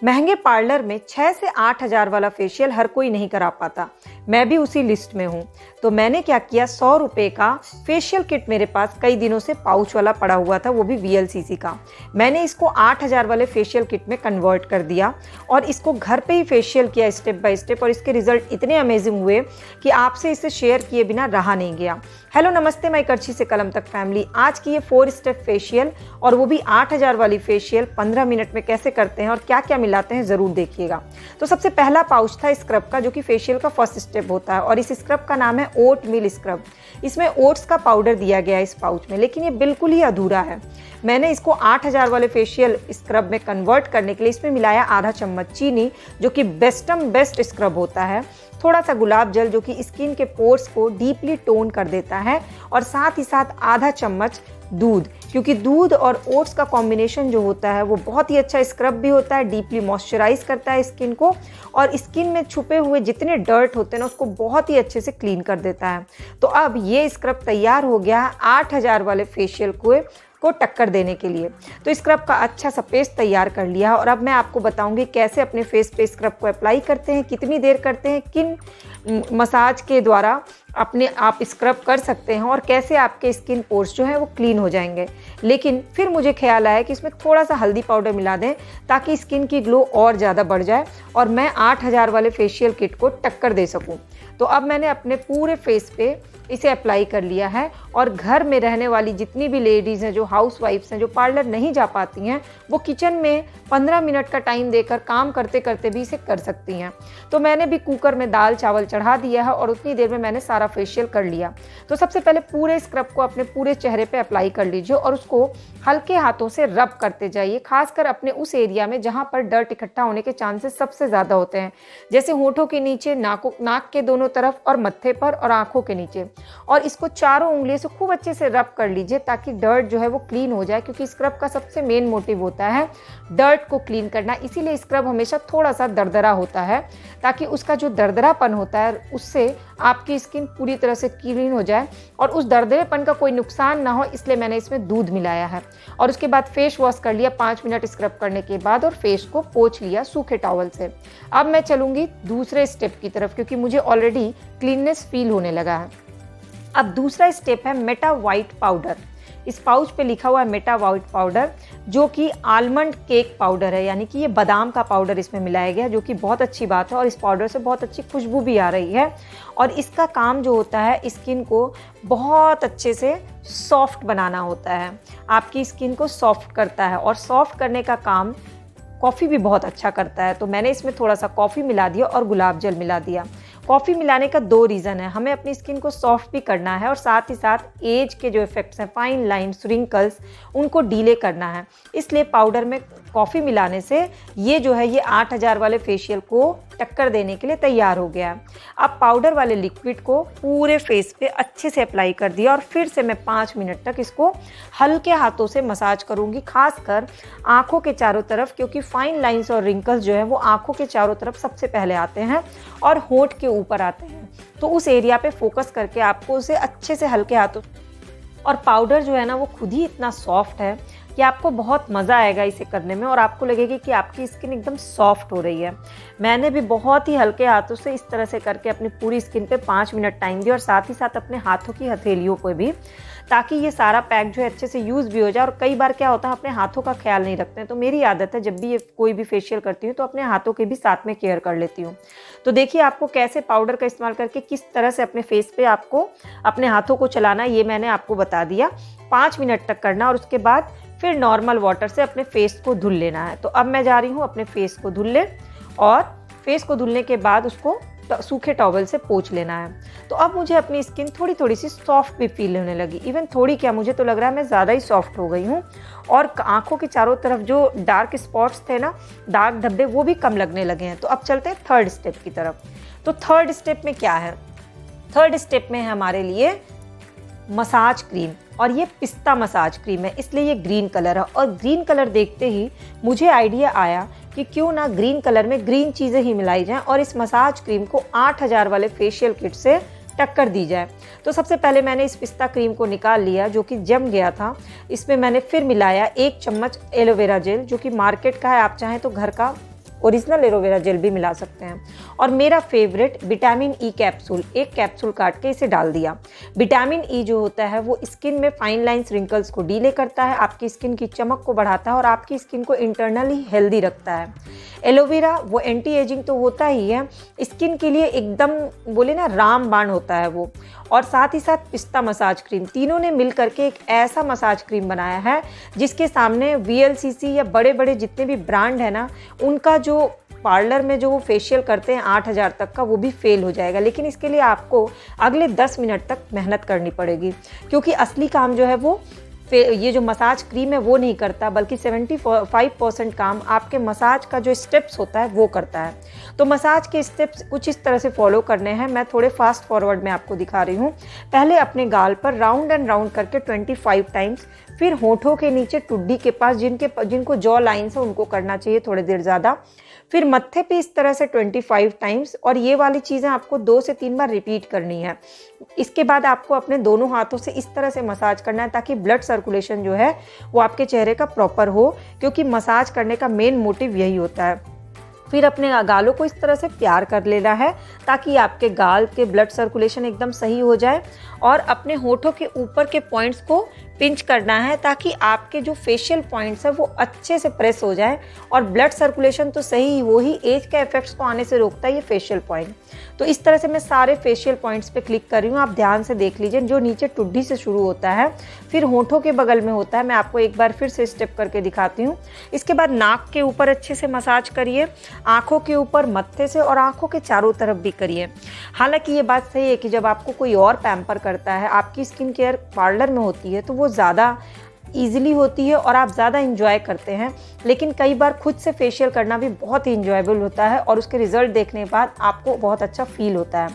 महंगे पार्लर में 6 से 8 हज़ार वाला फेशियल हर कोई नहीं करा पाता, मैं भी उसी लिस्ट में हूँ। तो मैंने क्या किया, 100 रुपये का फेशियल किट मेरे पास कई दिनों से पाउच वाला पड़ा हुआ था, वो भी VLCC का। मैंने इसको 8 हज़ार वाले फेशियल किट में कन्वर्ट कर दिया और इसको घर पे ही फेशियल किया स्टेप बाय स्टेप, और इसके रिजल्ट इतने अमेजिंग हुए कि आपसे इसे शेयर किए बिना रहा नहीं गया। हेलो नमस्ते, मैं करछी से कलम तक फैमिली। आज की ये 4 स्टेप फेशियल, और वो भी 8 हज़ार वाली फेशियल 15 मिनट में कैसे करते हैं और क्या क्या मिलाते हैं ज़रूर देखिएगा। तो सबसे पहला पाउच था स्क्रब का, जो कि फेशियल का फर्स्ट स्टेप होता है, और इस स्क्रब का नाम है ओट मिल स्क्रब। इसमें ओट्स का पाउडर दिया गया है इस पाउच में, लेकिन ये बिल्कुल ही अधूरा है। मैंने इसको 8 हज़ार वाले फेशियल स्क्रब में कन्वर्ट करने के लिए इसमें मिलाया आधा चम्मच चीनी, जो कि बेस्ट स्क्रब होता है, थोड़ा सा गुलाब जल जो कि स्किन के पोर्स को डीपली टोन कर देता है, और साथ ही साथ आधा चम्मच दूध, क्योंकि दूध और ओट्स का कॉम्बिनेशन जो होता है वो बहुत ही अच्छा स्क्रब भी होता है, डीपली मॉइस्चराइज करता है स्किन को, और स्किन में छुपे हुए जितने डर्ट होते हैं ना उसको बहुत ही अच्छे से क्लीन कर देता है। तो अब ये स्क्रब तैयार हो गया है 8 हज़ार वाले फेशियल को टक्कर देने के लिए। तो स्क्रब का अच्छा सा पेस्ट तैयार कर लिया, और अब मैं आपको बताऊंगी कैसे अपने फेस पे स्क्रब को अप्लाई करते हैं, कितनी देर करते हैं, किन मसाज के द्वारा अपने आप स्क्रब कर सकते हैं, और कैसे आपके स्किन पोर्स जो हैं वो क्लीन हो जाएंगे। लेकिन फिर मुझे ख्याल आया कि इसमें थोड़ा सा हल्दी पाउडर मिला दें ताकि स्किन की ग्लो और ज़्यादा बढ़ जाए और मैं 8 हज़ार वाले फेशियल किट को टक्कर दे सकूं। तो अब मैंने अपने पूरे फेस पे इसे अप्लाई कर लिया है, और घर में रहने वाली जितनी भी लेडीज़ हैं, जो हाउस वाइफ्स हैं, जो पार्लर नहीं जा पाती हैं, वो किचन में 15 मिनट का टाइम देकर काम करते करते भी इसे कर सकती हैं। तो मैंने भी कुकर में दाल चावल चढ़ा दिया है, और उतनी देर में मैंने सारा फेशियल कर लिया। तो सबसे पहले पूरे स्क्रब को अपने पूरे चेहरे पे अप्लाई कर लीजिए, और उसको हल्के हाथों से रब करते जाइए, खासकर अपने उस एरिया में जहाँ पर डर्ट इकट्ठा होने के चांसेस सबसे ज़्यादा होते हैं, जैसे होठों के नीचे, नाक के दोनों तरफ, और मत्थे पर, और आँखों के नीचे। और इसको चारों उंगलियों से खूब अच्छे से रब कर लीजिए ताकि डर्ट जो है वो क्लीन हो जाए, क्योंकि स्क्रब का सबसे मेन मोटिव होता है डर्ट को क्लीन करना। इसीलिए स्क्रब हमेशा थोड़ा सा दरदरा होता है, ताकि उसका जो दरदरापन होता है उससे आपकी स्किन पूरी तरह से क्लीन हो जाए और उस दरदरेपन का कोई नुकसान ना हो, इसलिए मैंने इसमें दूध मिलाया है। और उसके बाद फेस वॉश कर लिया 5 मिनट स्क्रब करने के बाद, और फेस को पोंछ लिया सूखे टॉवल से। अब मैं चलूँगी दूसरे स्टेप की तरफ, क्योंकि मुझे ऑलरेडी क्लीननेस फील होने लगा है। अब दूसरा स्टेप है मेटा वाइट पाउडर। इस पाउच पे लिखा हुआ है मेटा वाइट पाउडर, जो कि आलमंड केक पाउडर है, यानी कि ये बादाम का पाउडर इसमें मिलाया गया है, जो कि बहुत अच्छी बात है, और इस पाउडर से बहुत अच्छी खुशबू भी आ रही है। और इसका काम जो होता है स्किन को बहुत अच्छे से सॉफ्ट बनाना होता है, आपकी स्किन को सॉफ्ट करता है, और सॉफ्ट करने का काम कॉफ़ी भी बहुत अच्छा करता है। तो मैंने इसमें थोड़ा सा कॉफ़ी मिला दिया और गुलाब जल मिला दिया। कॉफ़ी मिलाने का 2 रीज़न है, हमें अपनी स्किन को सॉफ्ट भी करना है, और साथ ही साथ एज के जो इफेक्ट्स हैं, फाइन लाइन्स, रिंकल्स, उनको डीले करना है। इसलिए पाउडर में कॉफ़ी मिलाने से ये जो है ये 8 हज़ार वाले फेशियल को टक्कर देने के लिए तैयार हो गया। अब पाउडर वाले लिक्विड को पूरे फेस पे अच्छे से अप्लाई कर दिया, और फिर से मैं 5 मिनट तक इसको हल्के हाथों से मसाज करूँगी, खासकर आँखों के चारों तरफ, क्योंकि फाइन लाइन्स और रिंकल्स जो है वो आँखों के चारों तरफ सबसे पहले आते हैं और होंठ के ऊपर आते हैं। तो उस एरिया पे फोकस करके आपको उसे अच्छे से हल्के हाथों, और पाउडर जो है ना वो खुद ही इतना सॉफ्ट है कि आपको बहुत मज़ा आएगा इसे करने में, और आपको लगेगी कि आपकी स्किन एकदम सॉफ्ट हो रही है। मैंने भी बहुत ही हल्के हाथों से इस तरह से करके अपनी पूरी स्किन पे 5 मिनट टाइम दिया, और साथ ही साथ अपने हाथों की हथेलियों पर भी, ताकि ये सारा पैक जो है अच्छे से यूज़ भी हो जाए। और कई बार क्या होता है, अपने हाथों का ख्याल नहीं रखते हैं, तो मेरी आदत है जब भी ये कोई भी फेशियल करती हूँ तो अपने हाथों के भी साथ में केयर कर लेती हूँ। तो देखिए आपको कैसे पाउडर का इस्तेमाल करके किस तरह से अपने फेस पे आपको अपने हाथों को चलाना, ये मैंने आपको बता दिया। 5 मिनट तक करना, और उसके बाद फिर नॉर्मल वाटर से अपने फेस को धुल लेना है। तो अब मैं जा रही हूँ अपने फेस को धुलने, और फेस को धुलने के बाद उसको सूखे टॉवल से पोंछ लेना है। तो अब मुझे अपनी स्किन थोड़ी थोड़ी सी सॉफ्ट भी फील होने लगी। इवन थोड़ी क्या, मुझे तो लग रहा है मैं ज़्यादा ही सॉफ्ट हो गई हूँ, और आंखों के चारों तरफ जो डार्क स्पॉट्स थे ना, दाग धब्बे, वो भी कम लगने लगे हैं। तो अब चलते हैं 3rd स्टेप की तरफ। तो 3rd स्टेप में क्या है, 3rd स्टेप में है हमारे लिए मसाज क्रीम, और ये पिस्ता मसाज क्रीम है, इसलिए ये ग्रीन कलर है। और ग्रीन कलर देखते ही मुझे आइडिया आया कि क्यों ना ग्रीन कलर में ग्रीन चीज़ें ही मिलाई जाएं, और इस मसाज क्रीम को 8 हज़ार वाले फेशियल किट से टक्कर दी जाए। तो सबसे पहले मैंने इस पिस्ता क्रीम को निकाल लिया, जो कि जम गया था। इसमें मैंने फिर मिलाया 1 चम्मच एलोवेरा जेल, जो कि मार्केट का है, आप चाहें तो घर का ओरिजिनल एलोवेरा जेल भी मिला सकते हैं। और मेरा फेवरेट विटामिन ई कैप्सूल, एक कैप्सूल काट के इसे डाल दिया। विटामिन ई जो होता है वो स्किन में फाइन लाइन्स रिंकल्स को डीले करता है, आपकी स्किन की चमक को बढ़ाता है और आपकी स्किन को इंटरनली हेल्दी रखता है। एलोवेरा वो एंटी एजिंग तो होता ही है, स्किन के लिए एकदम बोले ना रामबाण होता है वो। और साथ ही साथ पिस्ता मसाज क्रीम, तीनों ने मिल करके एक ऐसा मसाज क्रीम बनाया है जिसके सामने वीएलसीसी या बड़े बड़े जितने भी ब्रांड है ना, उनका जो पार्लर में जो वो फेशियल करते हैं 8,000 तक का, वो भी फेल हो जाएगा। लेकिन इसके लिए आपको अगले 10 मिनट तक मेहनत करनी पड़ेगी, क्योंकि असली काम जो है वो ये जो मसाज क्रीम है वो नहीं करता, बल्कि 75% काम आपके मसाज का जो स्टेप्स होता है वो करता है। तो मसाज के स्टेप्स कुछ इस तरह से फॉलो करने हैं, मैं थोड़े फास्ट फॉरवर्ड में आपको दिखा रही हूँ। पहले अपने गाल पर राउंड एंड राउंड करके 25 टाइम्स, फिर होठों के नीचे टुड्डी के पास जिनको जॉ लाइन्स है उनको करना चाहिए थोड़ी देर ज़्यादा, फिर मत्थे पे इस तरह से 25 टाइम्स, और ये वाली चीज़ें आपको 2 से 3 बार रिपीट करनी है। इसके बाद आपको अपने दोनों हाथों से इस तरह से मसाज करना है ताकि ब्लड सर्कुलेशन जो है वो आपके चेहरे का प्रॉपर हो, क्योंकि मसाज करने का मेन मोटिव यही होता है। फिर अपने गालों को इस तरह से प्यार कर लेना है ताकि आपके गाल के ब्लड सर्कुलेशन एकदम सही हो जाए, और अपने होठों के ऊपर के पॉइंट्स को पिंच करना है ताकि आपके जो फेशियल पॉइंट्स है वो अच्छे से प्रेस हो जाए, और ब्लड सर्कुलेशन तो सही, वो ही एज के इफेक्ट्स को आने से रोकता है ये फेशियल पॉइंट। तो इस तरह से मैं सारे फेशियल पॉइंट्स पे क्लिक कर रही हूँ, आप ध्यान से देख लीजिए। जो नीचे टुड्डी से शुरू होता है, फिर होठों के बगल में होता है, मैं आपको एक बार फिर से स्टेप करके दिखाती हूँ। इसके बाद नाक के ऊपर अच्छे से मसाज करिए, आँखों के ऊपर, मत्थे से और आँखों के चारों तरफ भी करिए। हालांकि ये बात सही है कि जब आपको कोई और पैम्पर करता है, आपकी स्किन केयर पार्लर में होती है, तो वो ज़्यादा ईजिली होती है और आप ज़्यादा इंजॉय करते हैं। लेकिन कई बार खुद से फेशियल करना भी बहुत ही इंजॉयबल होता है और उसके रिजल्ट देखने के बाद आपको बहुत अच्छा फील होता है।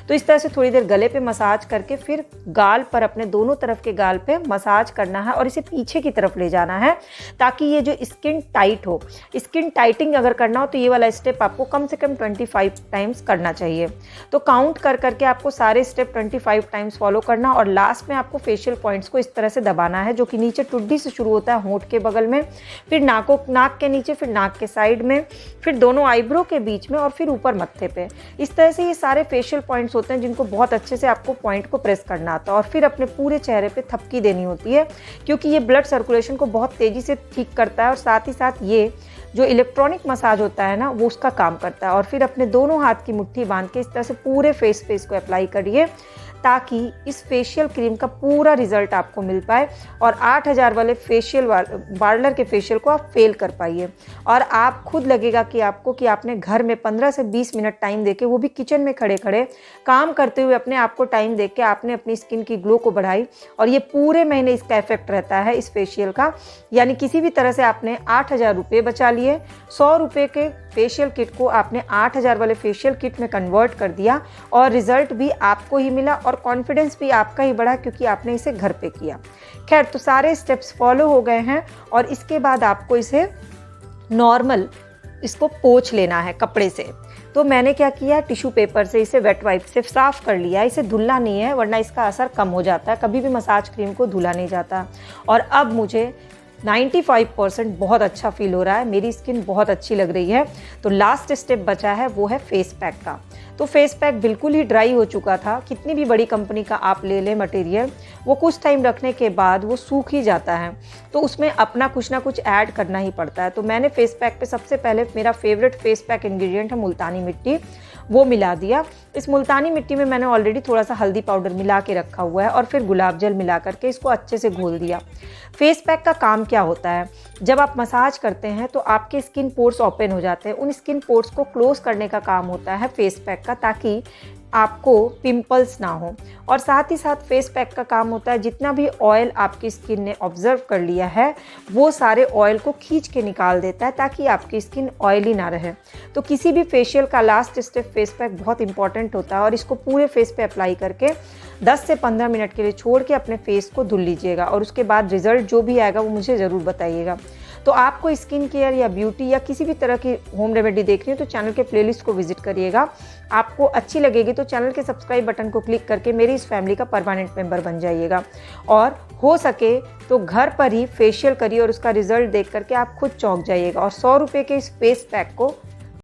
तो इस तरह से थोड़ी देर गले पे मसाज करके फिर गाल पर, अपने दोनों तरफ के गाल पे मसाज करना है और इसे पीछे की तरफ ले जाना है ताकि ये जो स्किन टाइट हो। स्किन टाइटिंग अगर करना हो तो ये वाला स्टेप आपको कम से कम 25 टाइम्स करना चाहिए। तो काउंट कर करके आपको सारे स्टेप 25 टाइम्स फॉलो करना, और लास्ट में आपको फेशियल पॉइंट्स को इस तरह से दबाना है, जो कि नीचे टुड्डी से शुरू होता है होंठ के बगल में, फिर नाक के नीचे, फिर नाक के साइड में, फिर दोनों आईब्रो के बीच में, और फिर ऊपर मत्थे पे। इस तरह से ये सारे फेशियल पॉइंट्स होते हैं जिनको बहुत अच्छे से आपको पॉइंट को प्रेस करना आता है, और फिर अपने पूरे चेहरे पे थपकी देनी होती है, क्योंकि ये ब्लड सर्कुलेशन को बहुत तेज़ी से ठीक करता है, और साथ ही साथ ये जो इलेक्ट्रॉनिक मसाज होता है ना, वो उसका काम करता है। और फिर अपने दोनों हाथ की मुट्ठी बांध के इस तरह से पूरे फेस पे इसको अप्लाई करिए ताकि इस फेशियल क्रीम का पूरा रिजल्ट आपको मिल पाए और 8,000 वाले फेशियल पार्लर के फेशियल को आप फेल कर पाइए। और आप खुद लगेगा कि आपको कि आपने घर में 15 से 20 मिनट टाइम देके, वो भी किचन में खड़े खड़े काम करते हुए अपने आप को टाइम दे के आपने अपनी स्किन की ग्लो को बढ़ाई। और ये पूरे महीने इसका इफेक्ट रहता है इस फेशियल का, यानी किसी भी तरह से आपने 8,000 रुपये बचा लिए। 100 रुपये के फेशियल किट को आपने 8,000 वाले फेशियल किट में कन्वर्ट कर दिया, और रिजल्ट भी आपको ही मिला और कॉन्फिडेंस भी आपका ही बढ़ा क्योंकि आपने इसे घर पे किया। खैर, तो सारे स्टेप्स फॉलो हो गए हैं, और इसके बाद आपको इसे नॉर्मल इसको पोंछ लेना है कपड़े से। तो मैंने क्या किया, टिश्यू पेपर से इसे वेट वाइप से साफ़ कर लिया। इसे धुलना नहीं है वरना इसका असर कम हो जाता है, कभी भी मसाज क्रीम को धुला नहीं जाता। और अब मुझे 95% बहुत अच्छा फील हो रहा है, मेरी स्किन बहुत अच्छी लग रही है। तो लास्ट स्टेप बचा है वो है फेस पैक का। तो फेस पैक बिल्कुल ही ड्राई हो चुका था, कितनी भी बड़ी कंपनी का आप ले लें मटेरियल, वो कुछ टाइम रखने के बाद वो सूख ही जाता है, तो उसमें अपना कुछ ना कुछ ऐड करना ही पड़ता है। तो मैंने फेस पैक पे सबसे पहले, मेरा फेवरेट फेस पैक इंग्रेडिएंट है मुल्तानी मिट्टी, वो मिला दिया। इस मुल्तानी मिट्टी में मैंने ऑलरेडी थोड़ा सा हल्दी पाउडर मिला के रखा हुआ है, और फिर गुलाब जल मिला करके इसको अच्छे से घोल दिया। फेस पैक का काम क्या होता है, जब आप मसाज करते हैं तो आपके स्किन पोर्स ओपन हो जाते हैं, उन स्किन पोर्स को क्लोज करने का काम होता है फेस पैक का, ताकि आपको पिंपल्स ना हो। और साथ ही साथ फेस पैक का काम होता है जितना भी ऑयल आपकी स्किन ने ऑब्जर्व कर लिया है वो सारे ऑयल को खींच के निकाल देता है, ताकि आपकी स्किन ऑयली ना रहे। तो किसी भी फेशियल का लास्ट स्टेप फेस पैक बहुत इंपॉर्टेंट होता है, और इसको पूरे फेस पे अप्लाई करके 10 से 15 मिनट के लिए छोड़ के अपने फेस को धुल लीजिएगा, और उसके बाद रिजल्ट जो भी आएगा वो मुझे ज़रूर बताइएगा। तो आपको स्किन केयर या ब्यूटी या किसी भी तरह की होम रेमेडी देखनी हो तो चैनल के प्लेलिस्ट को विजिट करिएगा। आपको अच्छी लगेगी तो चैनल के सब्सक्राइब बटन को क्लिक करके मेरी इस फैमिली का परमानेंट मेंबर बन जाइएगा, और हो सके तो घर पर ही फेशियल करिए और उसका रिजल्ट देख करके आप खुद चौंक जाइएगा। और 100 रुपये के इस फेस पैक को